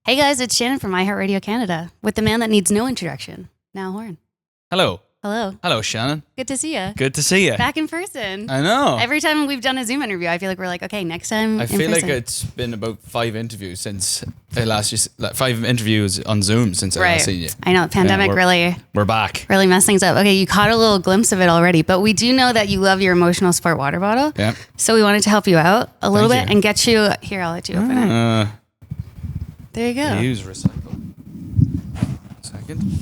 Hey guys, it's Shannon from iHeartRadio Canada with the man that needs no introduction, Niall Horan. Hello. Hello. Hello, Shannon. Good to see you. Good to see you. Back in person. I know. Every time we've done a Zoom interview, I feel like we're like, okay, next time. I feel like it's been about 5 interviews since last year, like 5 interviews on Zoom since I last seen you. I know, the pandemic we're back. really messed things up. Okay, you caught a little glimpse of it already, but we do know that you love your emotional support water bottle. Yeah. So we wanted to help you out a little Thank bit you. and get you, here, I'll let you open it. There you go. Use recycle. Second.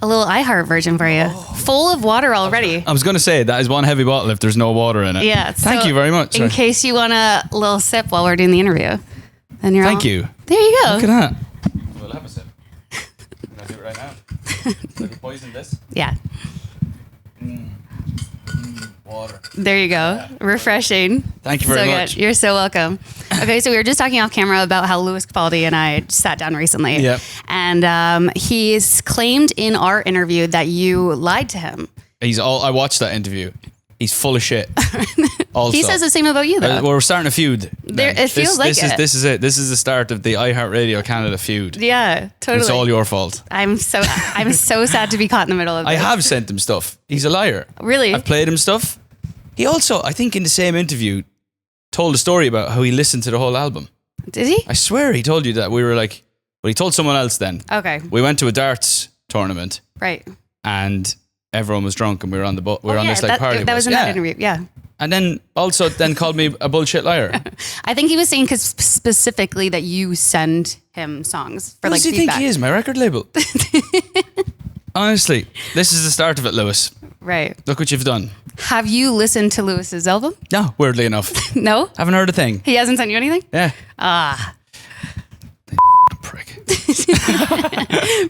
A little iHeart version for you. Full of water already. I was going to say that is one heavy bottle if there's no water in it. Yeah. Thank you very much. In case you want a little sip while we're doing the interview. Then you're Thank you. There you go. Look at that. We'll have a sip. Can I do it right now? Have you poisoned this? Yeah. Water. There you go. Yeah. Refreshing. Thank you very much. Good. You're so welcome. Okay, so we were just talking off camera about how Lewis Capaldi and I sat down recently. Yep. And he's claimed in our interview that you lied to him. I watched that interview. He's full of shit. Also. He says the same about you, though. We're starting a feud. It feels like it. This is it. This is the start of the iHeartRadio Canada feud. Yeah, totally. It's all your fault. I'm so sad to be caught in the middle of this. I have sent him stuff. He's a liar. Really? I've played him stuff. He also, I think in the same interview, told a story about how he listened to the whole album. Did he? I swear he told you that. We were like, well, he told someone else then. Okay. We went to a darts tournament. Right. And everyone was drunk and we were on the boat. We were on this like party that bus. was in that interview. Yeah. And then also called me a bullshit liar. I think he was saying because specifically that you send him songs for What like does he feedback. think he is? My record label? Honestly, this is the start of it, Lewis. Right. Look what you've done. Have you listened to Lewis's album? No, weirdly enough. No? Haven't heard a thing. He hasn't sent you anything? Yeah. Prick.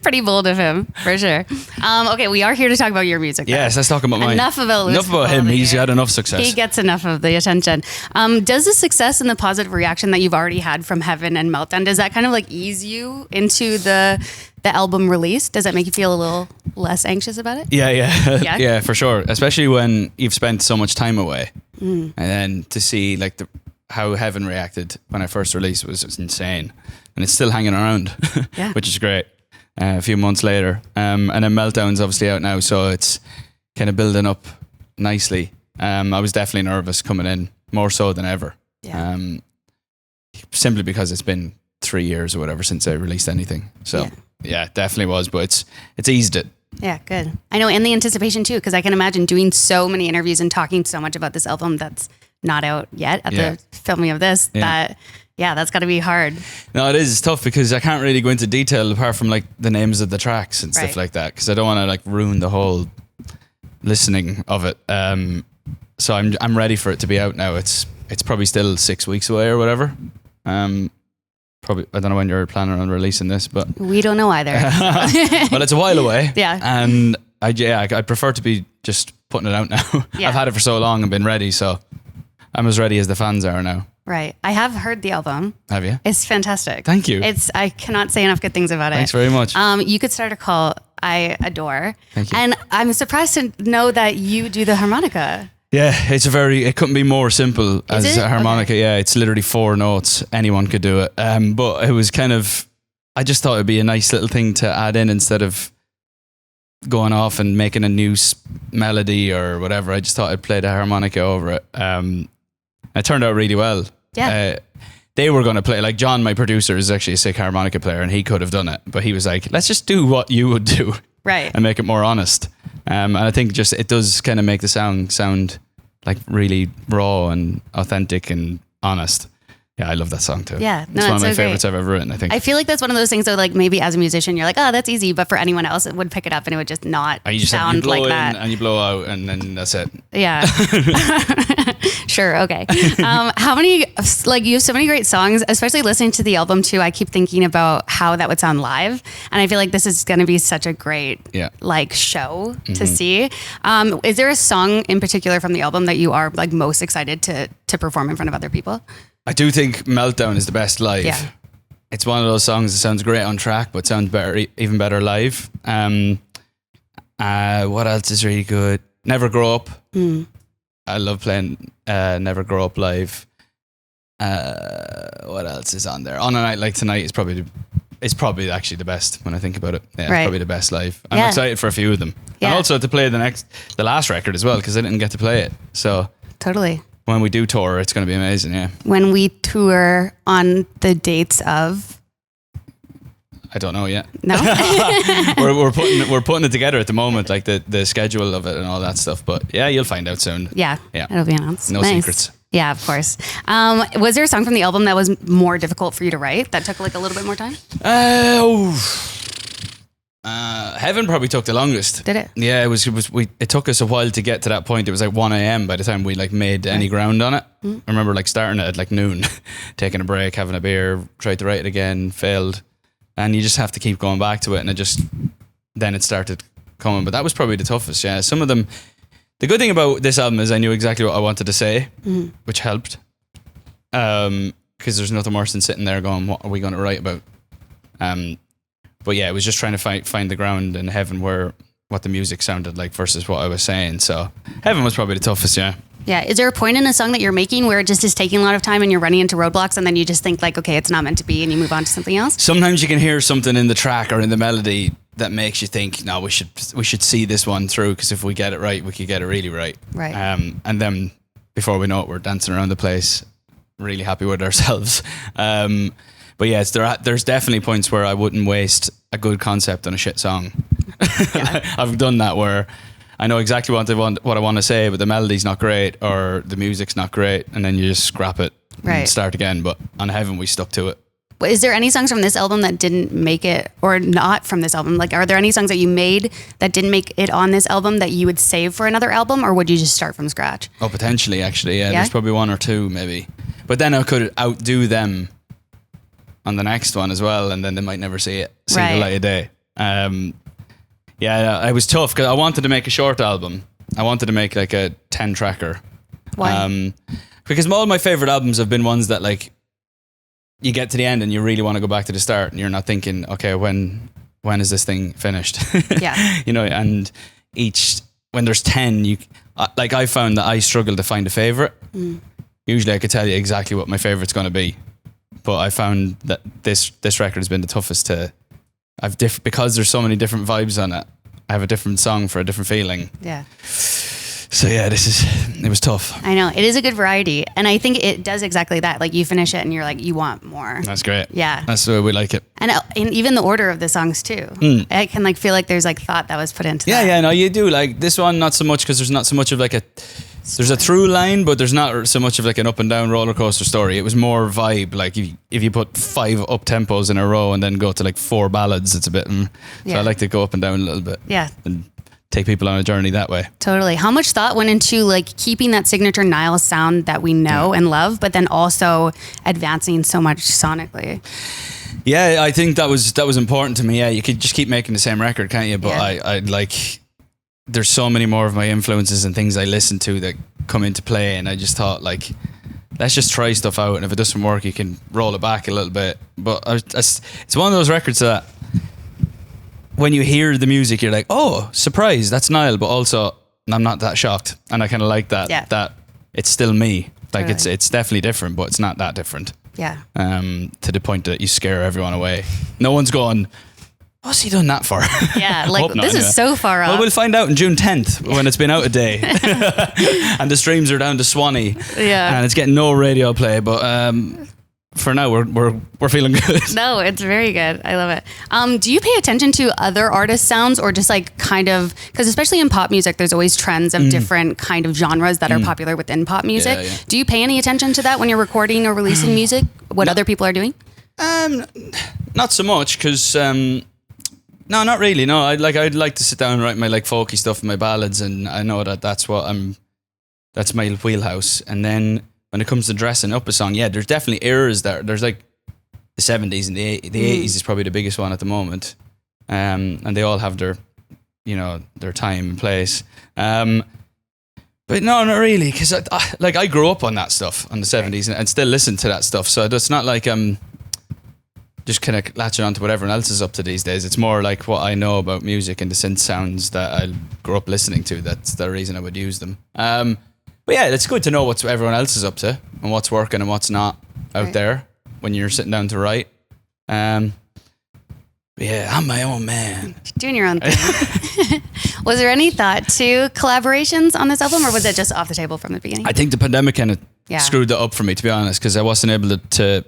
Pretty bold of him, for sure. Okay, we are here to talk about your music, though. Yes, let's talk about mine. Enough about Lewis Enough about him. Capaldi. He's had enough success. He gets enough of the attention. Does the success and the positive reaction that you've already had from Heaven and Meltdown, does that kind of like ease you into the album release? Does that make you feel a little less anxious about it? Yeah. Yeah? Yeah, for sure. Especially when you've spent so much time away. And then to see like how Heaven reacted when I first released was insane. And it's still hanging around, Yeah. which is great. A few months later. And then Meltdown's obviously out now, so it's kind of building up nicely. I was definitely nervous coming in, more so than ever. Yeah. Simply because it's been 3 years or whatever since I released anything. So yeah, definitely was, but it's eased it. Yeah, good. I know, and the anticipation too, because I can imagine doing so many interviews and talking so much about this album that's not out yet at the filming of this, that's got to be hard. No, it is. It's tough because I can't really go into detail apart from like the names of the tracks and Right. stuff like that because I don't want to like ruin the whole listening of it. So I'm ready for it to be out now. It's probably still 6 weeks away or whatever. Probably I don't know when you're planning on releasing this, but We don't know either. well, it's a while away. Yeah. And I prefer to be just putting it out now. Yeah. I've had it for so long and been ready, so I'm as ready as the fans are now. Right. I have heard the album. Have you? It's fantastic. Thank you. I cannot say enough good things about it. Thanks very much. You could start a call I adore. Thank you. And I'm surprised to know that you do the harmonica. Yeah, it couldn't be more simple as it? a harmonica. Okay. Yeah, it's literally 4 notes. Anyone could do it. But it was kind of, I just thought it'd be a nice little thing to add in instead of going off and making a new melody or whatever. I just thought I'd play the harmonica over it. It turned out really well. Yeah. They were going to play, like John, my producer, is actually a sick harmonica player and he could have done it. But he was like, let's just do what you would do. Right. And make it more honest. And I think just it does kind of make the sound like really raw and authentic and honest. Yeah, I love that song too. Yeah, no, it's one of my so great. favorites I've ever written, I think. I feel like that's one of those things though, like maybe as a musician, you're like, oh, that's easy. But for anyone else, it would pick it up and it would just not And you just sound you blow like in that. and you blow out and then that's it. Yeah. Sure. Okay. How many, like you have so many great songs, especially listening to the album too. I keep thinking about how that would sound live. And I feel like this is going to be such a great like show to see. Is there a song in particular from the album that you are like most excited to perform in front of other people? I do think Meltdown is the best live. Yeah. It's one of those songs that sounds great on track, but sounds better, even better live. What else is really good? Never Grow Up. I love playing Never Grow Up live. What else is on there? On a Night Like Tonight is probably actually the best when I think about it. Yeah, it's probably the best live. I'm excited for a few of them, and also to play the last record as well, because I didn't get to play it. So totally. When we do tour, it's going to be amazing. Yeah. When we tour on the dates of. I don't know yet. No, we're putting it together at the moment, like the schedule of it and all that stuff. But yeah, you'll find out soon. Yeah, it'll be announced. No secrets. Yeah, of course. Was there a song from the album that was more difficult for you to write, that took like a little bit more time? Heaven probably took the longest. Did it? Yeah, it took us a while to get to that point. It was like 1 a.m. by the time we like made any ground on it. I remember like starting it at like noon, taking a break, having a beer, tried to write it again, failed. And you just have to keep going back to it, and then it started coming. But that was probably the toughest. Yeah, some of them. The good thing about this album is I knew exactly what I wanted to say, which helped. Because there's nothing worse than sitting there going, "What are we going to write about?" But yeah, it was just trying to find the ground in Heaven where what the music sounded like versus what I was saying. So Heaven was probably the toughest. Yeah. Yeah. Is there a point in a song that you're making where it just is taking a lot of time and you're running into roadblocks, and then you just think like, okay, it's not meant to be, and you move on to something else? Sometimes you can hear something in the track or in the melody that makes you think, no, we should see this one through, because if we get it right, we could get it really right. Right. And then before we know it, we're dancing around the place, really happy with ourselves. But yes, there's definitely points where I wouldn't waste a good concept on a shit song. Yeah. I've done that where I know exactly what I want to say, but the melody's not great or the music's not great, and then you just scrap it and start again. But on Heaven, we stuck to it. Is there any songs from this album that didn't make it, or not from this album? Like, are there any songs that you made that didn't make it on this album that you would save for another album, or would you just start from scratch? Oh, potentially, actually, yeah. There's probably one or two, maybe. But then I could outdo them on the next one as well, and then they might never see the light of day. Yeah, it was tough because I wanted to make a short album. I wanted to make like a 10-tracker. Why? Because all my favorite albums have been ones that like you get to the end and you really want to go back to the start, and you're not thinking, okay, when is this thing finished? Yeah. You know, and when there's 10, I found that I struggle to find a favorite. Usually I could tell you exactly what my favorite's going to be, but I found that this record has been the toughest to. Because there's so many different vibes on it. I have a different song for a different feeling. Yeah. So yeah, it was tough. I know, it is a good variety, and I think it does exactly that. Like, you finish it and you're like, you want more. That's great. Yeah, that's the way we like it. And even the order of the songs too. I can like feel like there's like thought that was put into. Yeah, that. yeah, no, you do. Like this one, not so much, because there's not so much of like there's a through line, but there's not so much of like an up and down roller coaster story. It was more vibe. Like if you put 5 up tempos in a row and then go to like 4 ballads, it's a bit. So I like to go up and down a little bit. Yeah. And take people on a journey that way. Totally. How much thought went into like keeping that signature Niall sound that we know and love, but then also advancing so much sonically? Yeah, I think that was important to me. Yeah, you could just keep making the same record, can't you? But I like. There's so many more of my influences and things I listen to that come into play, and I just thought, like, let's just try stuff out, and if it doesn't work, you can roll it back a little bit. But it's one of those records that when you hear the music, you're like, oh, surprise, that's Niall, but also I'm not that shocked, and I kind of like that. That it's still me. Like it's definitely different, but it's not that different. Yeah. To the point that you scare everyone away. No one's going, what's he done that for? Yeah, like this is so far off. Well, we'll find out on June 10th when it's been out a day and the streams are down to Swanee. Yeah, and it's getting no radio play. But for now, we're feeling good. No, it's very good. I love it. Do you pay attention to other artists' sounds, or just like kind of, because especially in pop music, there's always trends of different kind of genres that are popular within pop music. Yeah. Do you pay any attention to that when you're recording or releasing music? What other people are doing? Not so much, because. No, not really. No, I'd like to sit down and write my like folky stuff and my ballads, and I know that's my wheelhouse. And then when it comes to dressing up a song, yeah, there's definitely eras there. There's like the 70s and the 80s is probably the biggest one at the moment, and they all have their time and place. But no, not really, because I grew up on that stuff on the 70s and still listen to that stuff. So it's not like just kind of latching on to what everyone else is up to these days. It's more like what I know about music and the synth sounds that I grew up listening to. That's the reason I would use them. But yeah, it's good to know what everyone else is up to and what's working and what's not. out there when you're sitting down to write. Yeah, I'm my own man. Doing your own thing. Was there any thought to collaborations on this album, or was it just off the table from the beginning? I think the pandemic kind of screwed it up for me, to be honest, because I wasn't able to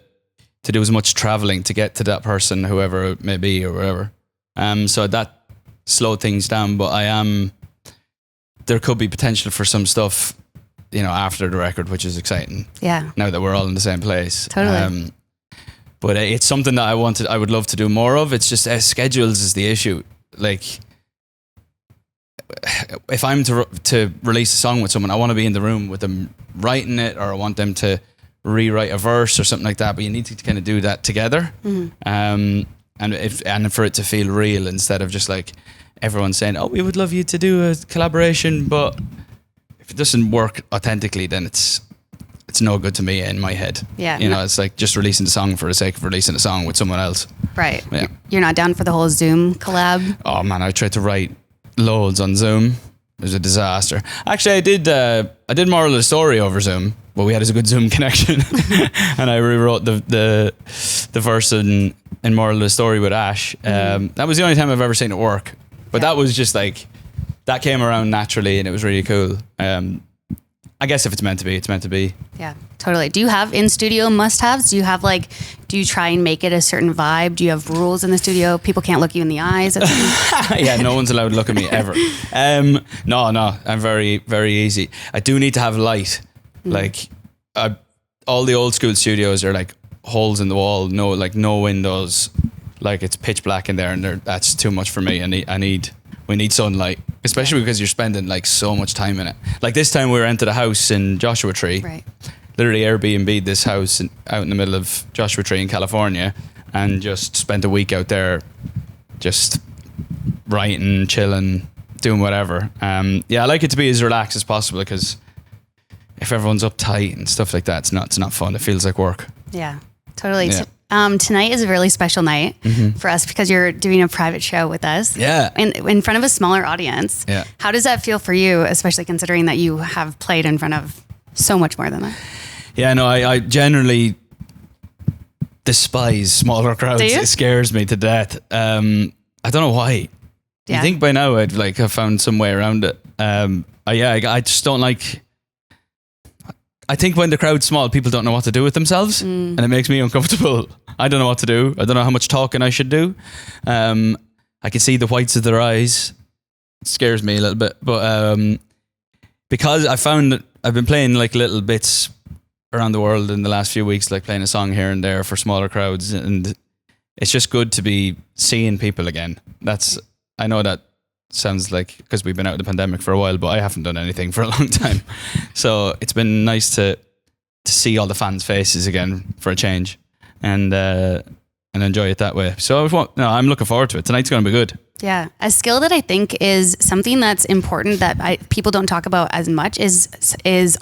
do as much traveling to get to that person, whoever it may be or whatever. So that slowed things down, but there could be potential for some stuff, after the record, which is exciting. Yeah. Now that we're all in the same place. Totally. But it's something that I would love to do more of. It's just schedules is the issue. Like, if I'm to release a song with someone, I want to be in the room with them writing it, or I want them to rewrite a verse or something like that. But you need to kind of do that together, and for it to feel real, instead of just like everyone saying, "Oh, we would love you to do a collaboration," but if it doesn't work authentically, then it's no good to me in my head. Yeah. It's like just releasing the song for the sake of releasing a song with someone else. Right. Yeah. You're not down for the whole Zoom collab? Oh man, I tried to write loads on Zoom. It was a disaster. Actually, I did Moral of the Story over Zoom. Well, we had a good Zoom connection. And I rewrote the verse in Moral of the Story with Ash. That was the only time I've ever seen it work. But that was just like, that came around naturally, and it was really cool. I guess if it's meant to be, it's meant to be. Yeah, totally. Do you have in-studio must-haves? Do you try and make it a certain vibe? Do you have rules in the studio? People can't look you in the eyes? Yeah, no one's allowed to look at me ever. No, I'm very, very easy. I do need to have light. Like, all the old school studios are like holes in the wall, no windows. Like, it's pitch black in there, and that's too much for me. We need sunlight, especially because you're spending like so much time in it. Like this time we rented a house in Joshua Tree. Right. Literally Airbnb'd this house out in the middle of Joshua Tree in California, and just spent a week out there just writing, chilling, doing whatever. I like it to be as relaxed as possible, because if everyone's uptight and stuff like that, it's not fun. It feels like work. Yeah, totally. Yeah. Tonight is a really special night for us, because you're doing a private show with us. Yeah. In front of a smaller audience. Yeah. How does that feel for you, especially considering that you have played in front of so much more than that? Yeah, no, I generally despise smaller crowds. Do you? It scares me to death. I don't know why. Yeah. You think by now I'd have found some way around it. I just don't like. I think when the crowd's small, people don't know what to do with themselves, and it makes me uncomfortable. I don't know what to do. I don't know how much talking I should do. I can see the whites of their eyes. It scares me a little bit, but because I found that I've been playing like little bits around the world in the last few weeks, like playing a song here and there for smaller crowds, and it's just good to be seeing people again. I know that sounds like, because we've been out of the pandemic for a while, but I haven't done anything for a long time. So it's been nice to see all the fans' faces again for a change, and enjoy it that way. So I'm looking forward to it. Tonight's going to be good. Yeah. A skill that I think is something that's important that people don't talk about as much is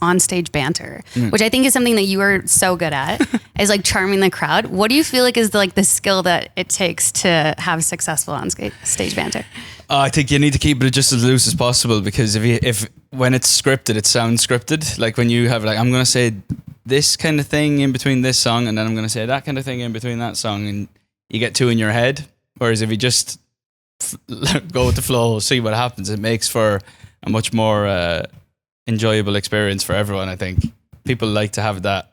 on-stage banter, which I think is something that you are so good at, is like charming the crowd. What do you feel like is the skill that it takes to have successful on-stage banter? I think you need to keep it just as loose as possible, because if when it's scripted, it sounds scripted. Like when you have I'm going to say this kind of thing in between this song, and then I'm going to say that kind of thing in between that song, and you get two in your head. Whereas if you just go with the flow, see what happens, it makes for a much more enjoyable experience for everyone. I think people like to have that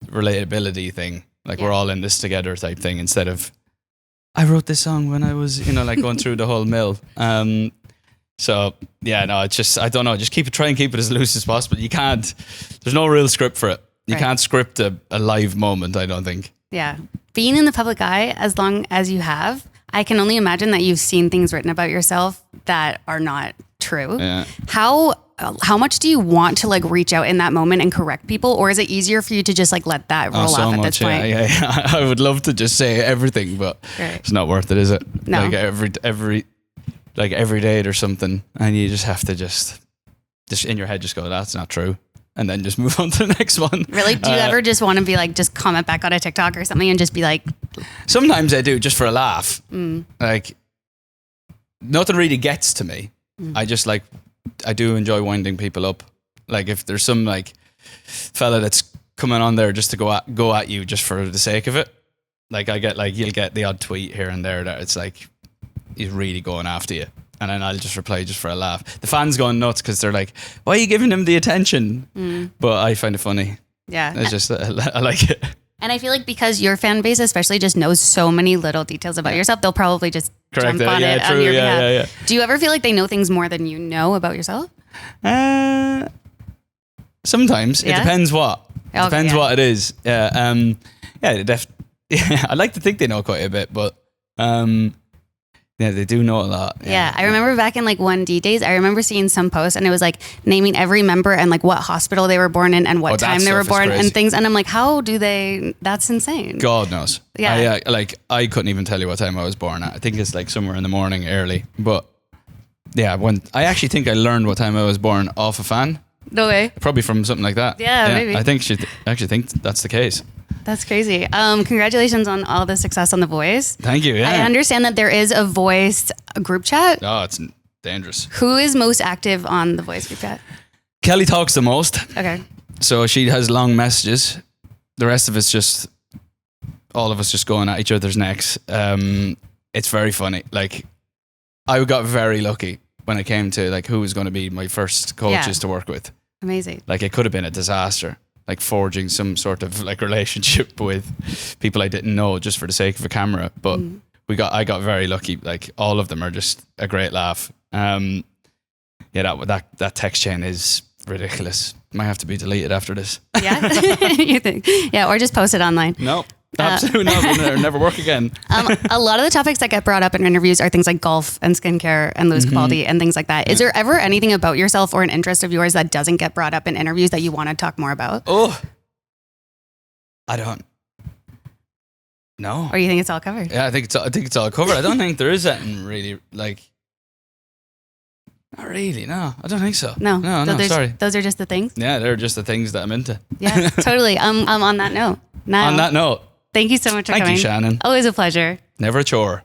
relatability thing, we're all in this together type thing, instead of I wrote this song when I was going through the whole mill. So yeah, no, it's just, I don't know, just try and keep it as loose as possible. You can't, there's no real script for it. You can't script a live moment, I don't think. Yeah. Being in the public eye as long as you have, I can only imagine that you've seen things written about yourself that are not true. Yeah. How much do you want to reach out in that moment and correct people, or is it easier for you to just let that roll off at this point? Yeah. I would love to just say everything, but it's not worth it, is it? No. Every day there's something, and you just have to just in your head just go, that's not true, and then just move on to the next one. Really? Do you ever just want to be just comment back on a TikTok or something and just be like... Sometimes I do, just for a laugh. Nothing really gets to me. I just I do enjoy winding people up. If there's some fella that's coming on there just to go at you just for the sake of it. Like I get like, you'll get the odd tweet here and there that it's like, he's really going after you. And then I'll just reply just for a laugh. The fans going nuts because they're like, why are you giving him the attention? But I find it funny. Yeah. It's just, I like it. And I feel like because your fan base especially just knows so many little details about yourself, they'll probably just jump on it on your behalf. Yeah. Do you ever feel like they know things more than you know about yourself? Sometimes. It depends what. It depends what it is. Yeah. I like to think they know quite a bit, but yeah, they do know a lot. Yeah. I remember back in like 1D days, I remember seeing some posts and it was like naming every member and like what hospital they were born in and what time they were born and things. And I'm like, how do they? That's insane. God knows. Yeah. I couldn't even tell you what time I was born at. I think it's like somewhere in the morning early. But yeah, I actually think I learned what time I was born off a fan. No way. Probably from something like that. Yeah, maybe. I think actually think that's the case. That's crazy. Congratulations on all the success on The Voice. Thank you. Yeah. I understand that there is a Voice group chat. Oh, it's dangerous. Who is most active on The Voice group chat? Kelly talks the most. Okay. So she has long messages. The rest of it's just all of us just going at each other's necks. It's very funny. Like, I got very lucky when it came to like who was going to be my first coaches to work with. Amazing. Like, it could have been a disaster. Like forging some sort of like relationship with people I didn't know just for the sake of a camera. But I got very lucky. Like all of them are just a great laugh. That text chain is ridiculous. Might have to be deleted after this. Yeah, you think? Yeah, or just post it online. No, absolutely not. It'll never work again. A lot of the topics that get brought up in interviews are things like golf and skincare and Lewis Capaldi and things like that. Is there ever anything about yourself or an interest of yours that doesn't get brought up in interviews that you want to talk more about? Oh, I don't. No. Or you think it's all covered? Yeah, I think it's all covered. I don't think there is anything really like. Not really, no. I don't think so. No, sorry. Those are just the things? Yeah, they're just the things that I'm into. Yeah, totally. On that note. On that note. Thank you so much for coming. Thank you, Shannon. Always a pleasure. Never a chore.